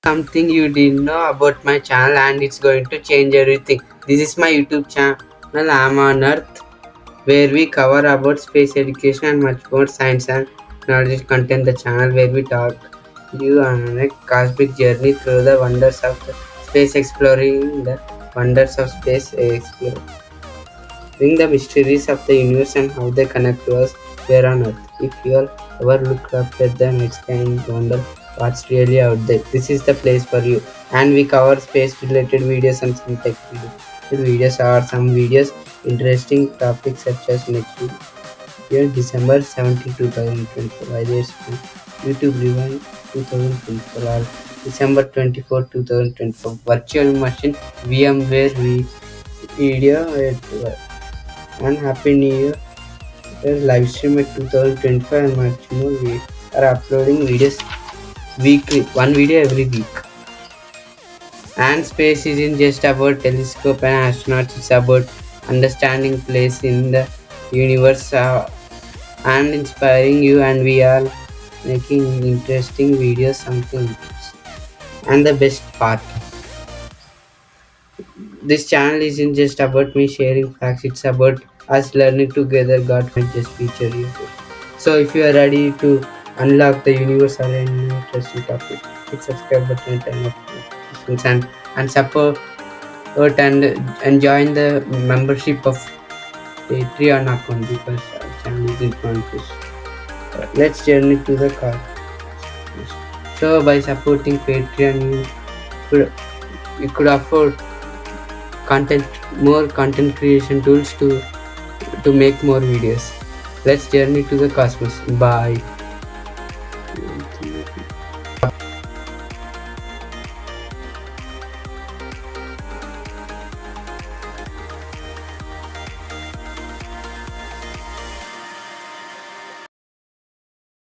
Something you didn't know about my channel and it's going to change everything. This is my YouTube channel, I'm on Earth, where we cover about space education and much more science and knowledge content. The channel where we talk you on a cosmic journey through the wonders of the space, exploring the wonders of space, exploring the mysteries of the universe and how they connect to us here on Earth. If you all ever look up at the night sky and wonder what's really out there, this is the place for you. And we cover space related videos and some tech videos or some videos interesting topics such as next year December 17, 2024. Ideas from YouTube Rewind 2024 or December 24, 2024. Virtual Machine VMware video at and Happy New Year. There's live stream at 2025 and much more. We are uploading videos weekly, one video every week. And space isn't just about telescope and astronauts, it's about understanding place in the universe and inspiring you, and we are making interesting videos, something interesting. And the best part, this channel isn't just about me sharing facts, it's about us learning together. God might just feature you. So if you are ready to unlock the universe or any interesting topic, hit subscribe button and turn off notifications and support and join the membership of Patreon account because our channel isn't monetized. Let's journey to the car. So by supporting Patreon, could you could afford content more content creation tools to make more videos. Let's journey to the cosmos. Bye.